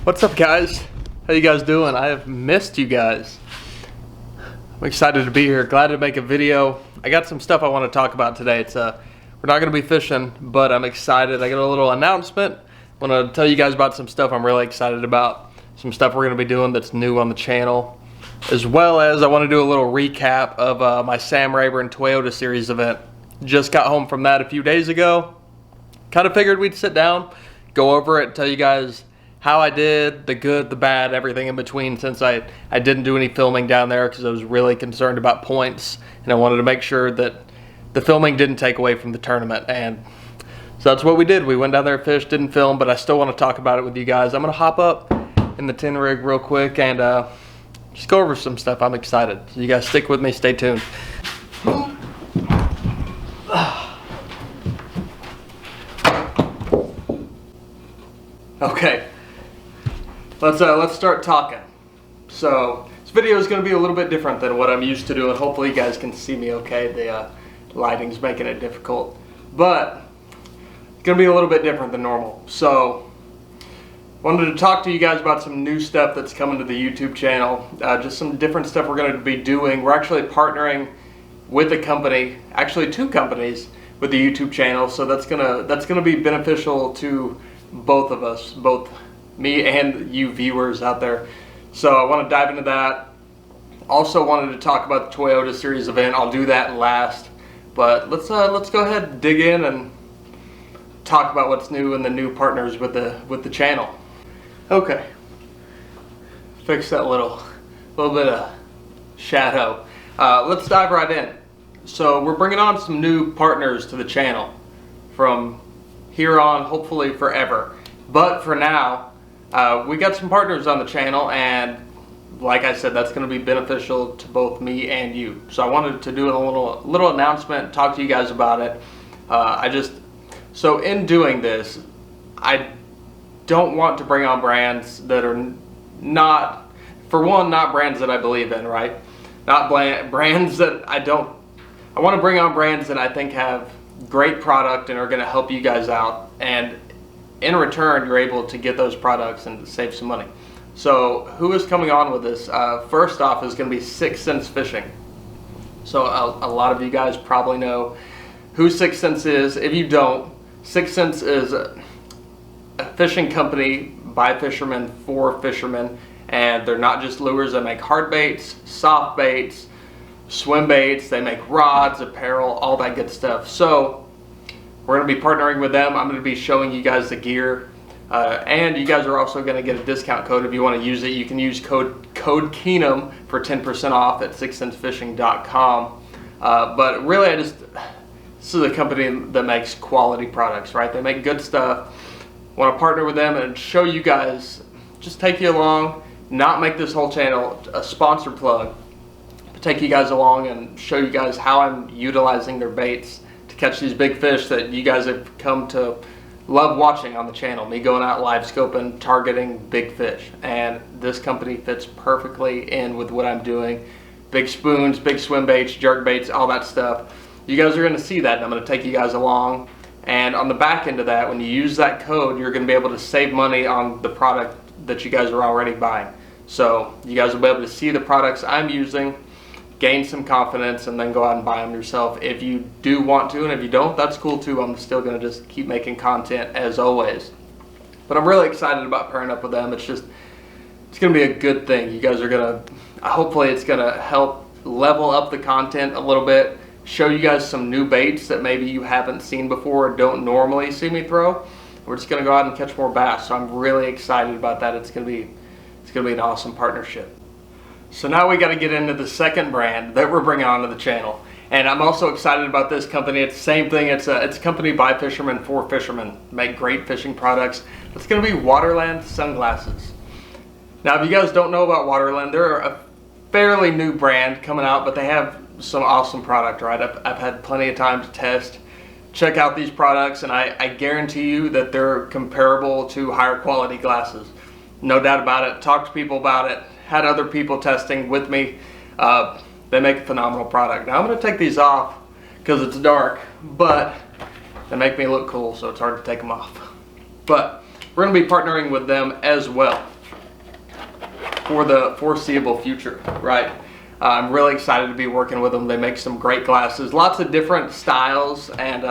What's up, guys? How you guys doing? I have missed you guys. I'm excited to be here. Glad to make a video. I got some stuff I want to talk about today. We're not going to be fishing, but I'm excited. I got a little announcement. I want to tell you guys about some stuff I'm really excited about. Some stuff we're going to be doing that's new on the channel, as well as I want to do a little recap of my Sam Rayburn Toyota Series event. Just got home from that a few days ago. Kind of figured we'd sit down, go over it, tell you guys how I did, the good, the bad, everything in between, since I didn't do any filming down there because I was really concerned about points and I wanted to make sure that the filming didn't take away from the tournament. And so that's what we did. We went down there, fished, didn't film, but I still want to talk about it with you guys. I'm going to hop up in the 10 rig real quick and just go over some stuff. I'm excited. So you guys stick with me, stay tuned. Okay. Let's start talking. So this video is going to be a little bit different than what I'm used to doing. Hopefully you guys can see me okay. The lighting's making it difficult, but it's going to be a little bit different than normal. So wanted to talk to you guys about some new stuff that's coming to the YouTube channel. Just some different stuff we're going to be doing. We're actually partnering with a company, actually two companies, with the YouTube channel. So that's gonna be beneficial to both of us, both me and you viewers out there. So I want to dive into that. Also wanted to talk about the Toyota Series event. I'll do that last, but let's go ahead and dig in and talk about what's new and the new partners with the channel. Okay, fix that little bit of shadow. Let's dive right in. So we're bringing on some new partners to the channel from here on, hopefully forever. But for now, we got some partners on the channel, and like I said, that's going to be beneficial to both me and you. So I wanted to do a little announcement, talk to you guys about it. So in doing this, I don't want to bring on brands that are not, for one, not brands that I believe in, right? Not brands that I want to bring on brands that I think have great product and are going to help you guys out, and in return you're able to get those products and save some money. So who is coming on with this? First off is going to be 6 Sense Fishing. So a lot of you guys probably know who 6 Sense is. If you don't, 6 Sense is a fishing company by fishermen for fishermen, and they're not just lures. They make hard baits, soft baits, swim baits, they make rods, apparel, all that good stuff. So we're going to be partnering with them. I'm going to be showing you guys the gear, and you guys are also going to get a discount code if you want to use it. You can use code Keenum for 10% off at 6sensefishing.com. But really, this is a company that makes quality products, right? They make good stuff. Want to partner with them and show you guys, just take you along, not make this whole channel a sponsor plug, but take you guys along and show you guys how I'm utilizing their baits to catch these big fish that you guys have come to love watching on the channel. Me going out live scoping, targeting big fish, and this company fits perfectly in with what I'm doing. Big spoons, big swim baits, jerk baits, all that stuff. You guys are going to see that, and I'm going to take you guys along. And on the back end of that, when you use that code, you're going to be able to save money on the product that you guys are already buying. So you guys will be able to see the products I'm using, gain some confidence, and then go out and buy them yourself if you do want to. And if you don't, that's cool too. I'm still going to just keep making content as always. But I'm really excited about pairing up with them. It's going to be a good thing. You guys are going to, hopefully it's going to help level up the content a little bit, show you guys some new baits that maybe you haven't seen before or don't normally see me throw. We're just going to go out and catch more bass. So I'm really excited about that. It's going to be an awesome partnership. So now we got to get into the second brand that we're bringing onto the channel, and I'm also excited about this company. It's the same thing. It's a company by fishermen for fishermen. Make great fishing products. It's going to be Waterland sunglasses. Now, if you guys don't know about Waterland, they're a fairly new brand coming out, but they have some awesome product. Right, I've had plenty of time to test, check out these products, and I guarantee you that they're comparable to higher quality glasses. No doubt about it. Talked to people about it. Had other people testing with me. They make a phenomenal product. Now I'm going to take these off because it's dark, but they make me look cool, so it's hard to take them off. But we're going to be partnering with them as well. for the foreseeable future, right? I'm really excited to be working with them. They make some great glasses, lots of different styles, and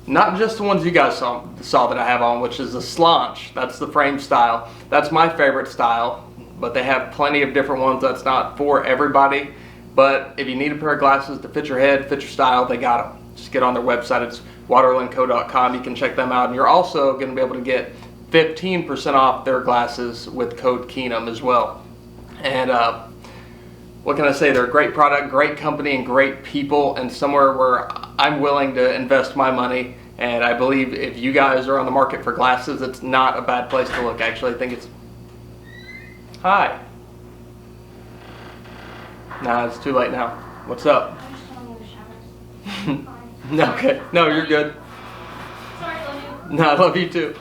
not just the ones you guys saw that I have on, which is the slanch. That's the frame style. That's my favorite style, but they have plenty of different ones. That's not for everybody, but if you need a pair of glasses to fit your head, fit your style, they got them. Just get on their website. It's waterlandco.com. You can check them out, and you're also going to be able to get 15% off their glasses with code Keenum as well. And what can I say? They're a great product, great company, and great people, and somewhere where I'm willing to invest my money. And I believe if you guys are on the market for glasses, it's not a bad place to look. Actually, I think it's... Hi. Nah, it's too late now. What's up? I'm just telling you the showers. Okay. No, you're good. Sorry, I love you. No, I love you too.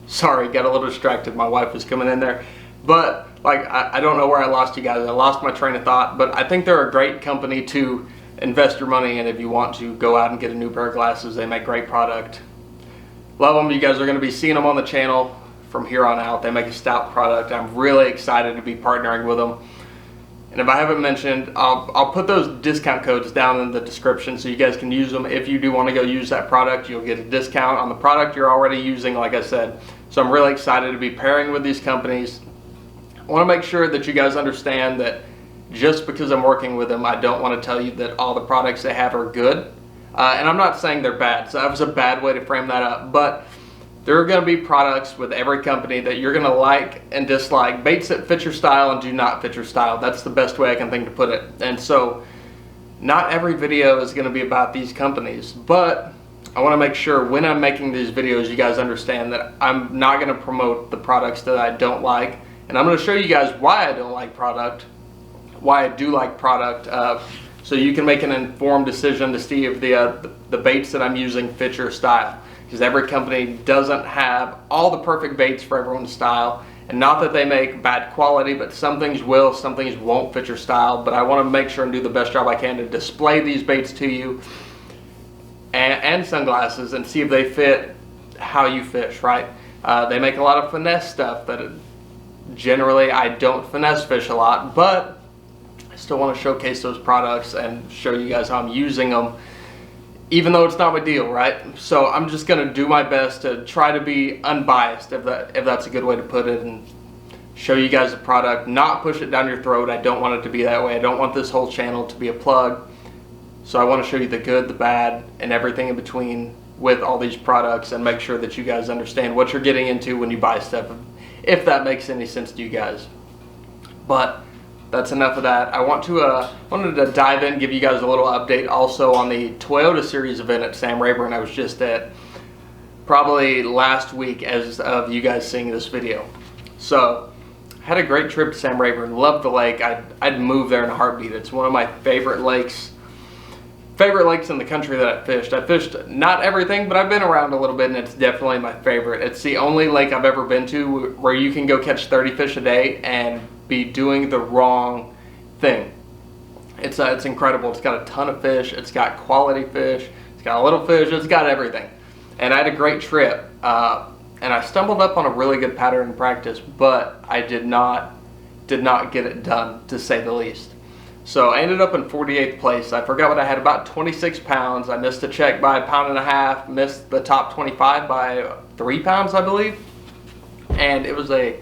Sorry, got a little distracted. My wife was coming in there. But, like, I don't know where I lost you guys. I lost my train of thought. But I think they're a great company to invest your money in if you want to go out and get a new pair of glasses. They make great product. Love them. You guys are going to be seeing them on the channel from here on out. They make a stout product. I'm really excited to be partnering with them. And if I haven't mentioned, I'll put those discount codes down in the description so you guys can use them. If you do want to go use that product, you'll get a discount on the product you're already using, like I said. So I'm really excited to be pairing with these companies. I want to make sure that you guys understand that just because I'm working with them, I don't want to tell you that all the products they have are good. And I'm not saying they're bad, so that was a bad way to frame that up. But there are going to be products with every company that you're going to like and dislike. Baits that fit your style and do not fit your style. That's the best way I can think to put it. And so not every video is going to be about these companies, but I want to make sure when I'm making these videos, you guys understand that I'm not going to promote the products that I don't like. And I'm going to show you guys why I don't like product, why I do like product, so you can make an informed decision to see if the baits that I'm using fit your style. Because every company doesn't have all the perfect baits for everyone's style. And not that they make bad quality, but some things will, some things won't fit your style. But I want to make sure and do the best job I can to display these baits to you and sunglasses and see if they fit how you fish, right? They make a lot of finesse stuff that generally I don't finesse fish a lot, but I still want to showcase those products and show you guys how I'm using them, even though it's not my deal, right? So I'm just going to do my best to try to be unbiased, if that's a good way to put it, and show you guys the product, not push it down your throat. I don't want it to be that way. I don't want this whole channel to be a plug. So I want to show you the good, the bad, and everything in between with all these products and make sure that you guys understand what you're getting into when you buy stuff, if that makes any sense to you guys. But that's enough of that. I wanted to dive in, give you guys a little update also on the Toyota Series event at Sam Rayburn I was just at, probably last week as of you guys seeing this video. So, had a great trip to Sam Rayburn, loved the lake. I'd move there in a heartbeat. It's one of my favorite lakes in the country that I fished. I fished not everything, but I've been around a little bit, and it's definitely my favorite. It's the only lake I've ever been to where you can go catch 30 fish a day and be doing the wrong thing. It's incredible. It's got a ton of fish. It's got quality fish. It's got a little fish. It's got everything. And I had a great trip. And I stumbled up on a really good pattern in practice, but I did not get it done, to say the least. So I ended up in 48th place. I forgot what I had, about 26 pounds. I missed a check by 1.5 pounds, missed the top 25 by 3 pounds, I believe. And it was a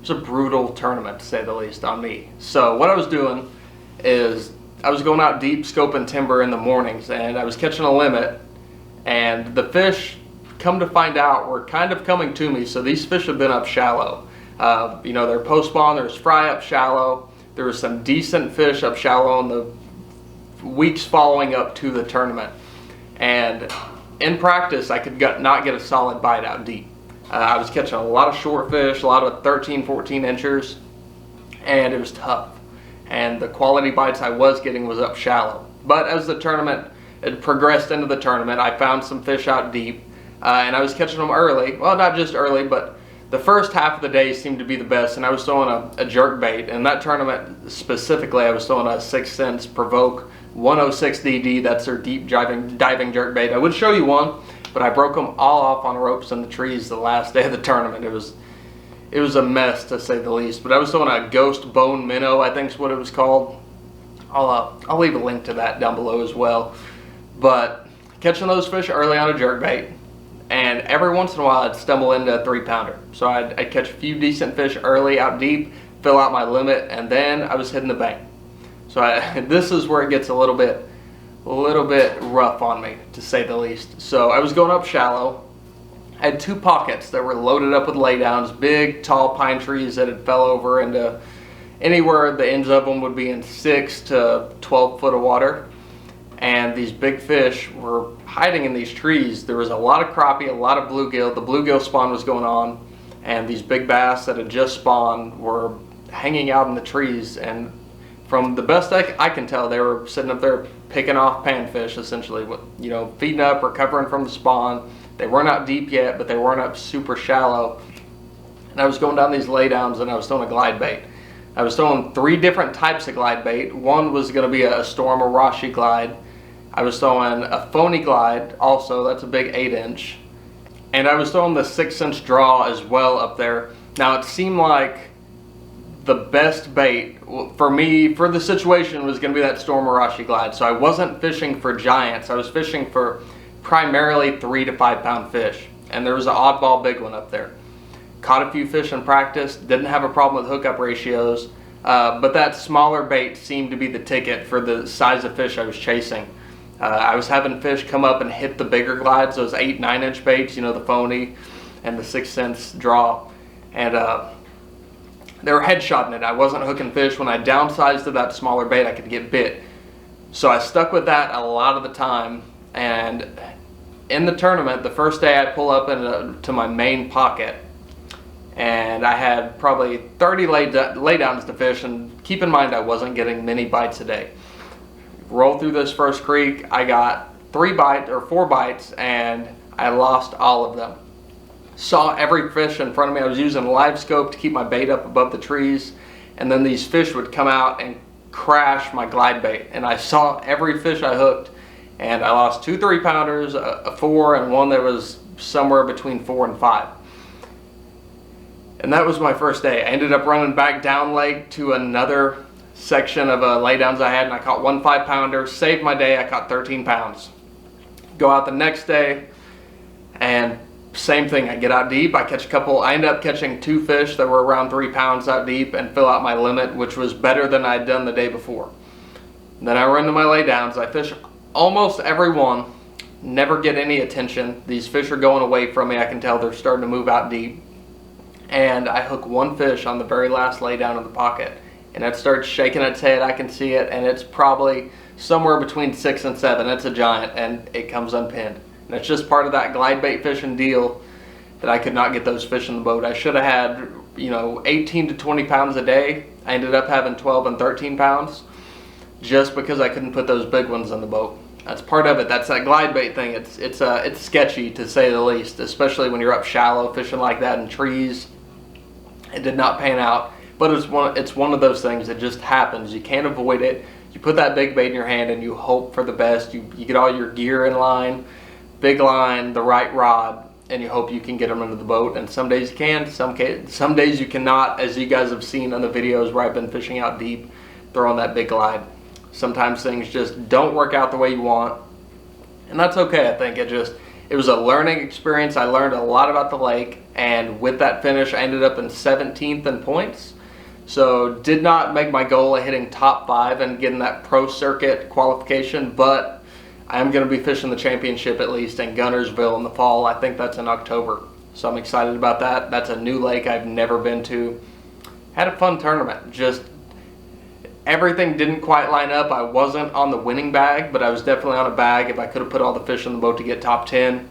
brutal tournament, to say the least, on me. So what I was doing is I was going out deep scoping timber in the mornings, and I was catching a limit, and the fish, come to find out, were kind of coming to me. So these fish have been up shallow. You know, they're post spawn, there's fry up shallow. There was some decent fish up shallow in the weeks following up to the tournament. And in practice, I could not get a solid bite out deep. I was catching a lot of short fish, a lot of 13, 14 inchers, and it was tough. And the quality bites I was getting was up shallow. But as the tournament had progressed into the tournament, I found some fish out deep, and I was catching them early. Well, not just early, but the first half of the day seemed to be the best, and I was throwing a jerk bait. And that tournament specifically, I was throwing a 6 cents Provoke 106 DD. That's their deep diving jerk bait. I would show you one, but I broke them all off on ropes in the trees the last day of the tournament. It was a mess, to say the least. But I was throwing a ghost bone minnow, I think is what it was called. I'll leave a link to that down below as well. But catching those fish early on a jerkbait, and every once in a while I'd stumble into a 3-pounder. So I'd catch a few decent fish early out deep, fill out my limit, and then I was hitting the bank. So this is where it gets a little bit rough on me, to say the least. So I was going up shallow. I had 2 pockets that were loaded up with laydowns, big tall pine trees that had fell over into anywhere the ends of them would be in 6 to 12 foot of water. And these big fish were hiding in these trees. There was a lot of crappie, a lot of bluegill. The bluegill spawn was going on, and these big bass that had just spawned were hanging out in the trees. And from the best I can tell, they were sitting up there picking off panfish, essentially, you know, feeding up, recovering from the spawn. They weren't out deep yet, but they weren't up super shallow. And I was going down these laydowns, and I was throwing a glide bait. I was throwing 3 different types of glide bait. One was going to be a Storm Arashi glide. I was throwing a phony glide, also, that's a big 8-inch. And I was throwing the 6-inch draw as well up there. Now, it seemed like the best bait for me, for the situation, was going to be that Storm Arashi glide. So I wasn't fishing for giants. I was fishing for primarily 3 to 5 pound fish. And there was an oddball big one up there. Caught a few fish in practice, didn't have a problem with hookup ratios, but that smaller bait seemed to be the ticket for the size of fish I was chasing. I was having fish come up and hit the bigger glides, those 8-9-inch baits, you know, the phony and the 6-inch draw. And they were headshotting it. I wasn't hooking fish. When I downsized to that smaller bait, I could get bit. So I stuck with that a lot of the time. And in the tournament, the first day I pull up to my main pocket, and I had probably 30 laydowns to fish, and keep in mind I wasn't getting many bites a day. Roll through this first creek, I got 4 bites, and I lost all of them. Saw every fish in front of me. I was using a live scope to keep my bait up above the trees, and then these fish would come out and crash my glide bait, and I saw every fish I hooked, and I lost 2 3-pounders, a 4, and one that was somewhere between 4 and 5. And that was my first day. I ended up running back down lake to another section of laydowns I had, and I caught 1 5-pounder, saved my day. I caught 13 pounds. Go out the next day, and same thing. I get out deep, I catch a couple. I end up catching 2 fish that were around 3 pounds out deep and fill out my limit, which was better than I'd done the day before. And then I run to my laydowns. I fish almost every one, never get any attention. These fish are going away from me. I can tell they're starting to move out deep. And I hook 1 fish on the very last laydown in the pocket, and it starts shaking its head. I can see it, and it's probably somewhere between 6 and 7. It's a giant, and it comes unpinned. And it's just part of that glide bait fishing deal that I could not get those fish in the boat. I should have had, you know, 18 to 20 pounds a day. I ended up having 12 and 13 pounds just because I couldn't put those big ones in the boat. That's part of it. That's that glide bait thing. It's sketchy, to say the least, especially when you're up shallow fishing like that in trees. It did not pan out, but it's one of those things that just happens. You can't avoid it. You put that big bait in your hand and you hope for the best. You get all your gear in line, big line, the right rod, and you hope you can get them into the boat. And some days you can, some days you cannot, as you guys have seen on the videos where I've been fishing out deep, throwing that big glide. Sometimes things just don't work out the way you want, and that's okay. I think it was a learning experience. I learned a lot about the lake, and with that finish I ended up in 17th in points. So did not make my goal of hitting top 5 and getting that pro circuit qualification, but I am going to be fishing the championship at least in Gunnersville in the fall. I think that's in October, so I'm excited about that. That's a new lake I've never been to. Had a fun tournament. Just everything didn't quite line up. I wasn't on the winning bag, but I was definitely on a bag if I could have put all the fish in the boat to get top 10.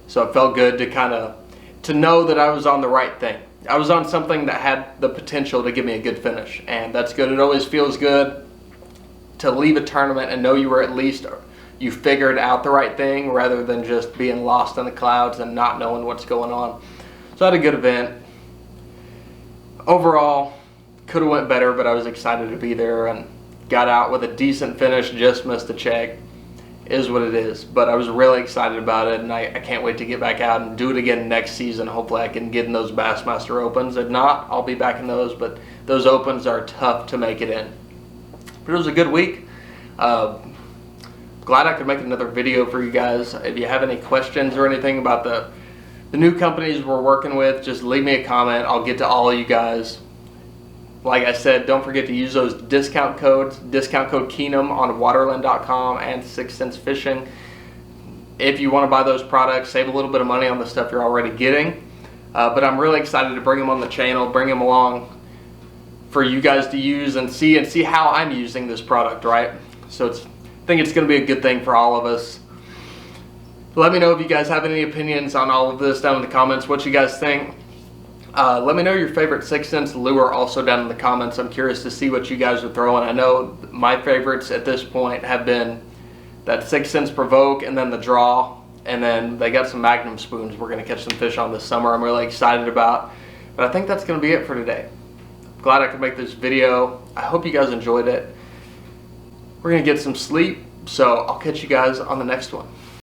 So it felt good to know that I was on the right thing. I was on something that had the potential to give me a good finish, and that's good. It always feels good to leave a tournament and know you were at least, you figured out the right thing rather than just being lost in the clouds and not knowing what's going on. So I had a good event. Overall, could have went better, but I was excited to be there and got out with a decent finish, just missed the check. is what it is. But I was really excited about it, and I can't wait to get back out and do it again next season. Hopefully I can get in those Bassmaster Opens. If not, I'll be back in those, but those Opens are tough to make it in. But it was a good week. Glad I could make another video for you guys. If you have any questions or anything about the new companies we're working with, just leave me a comment. I'll get to all of you guys. Like I said, don't forget to use those discount codes. Discount code Keenum on waterland.com and 6 Cents Fishing. If you want to buy those products, save a little bit of money on the stuff you're already getting. But I'm really excited to bring them on the channel, bring them along for you guys to use and see how I'm using this product, right? So I think it's going to be a good thing for all of us. Let me know if you guys have any opinions on all of this down in the comments, what you guys think. Let me know your favorite 6 Cents lure also down in the comments. I'm curious to see what you guys are throwing. I know my favorites at this point have been that 6 Cents Provoke and then the Draw. And then they got some Magnum spoons we're going to catch some fish on this summer. I'm really excited about. But I think that's going to be it for today. Glad I could make this video. I hope you guys enjoyed it. We're going to get some sleep. So I'll catch you guys on the next one.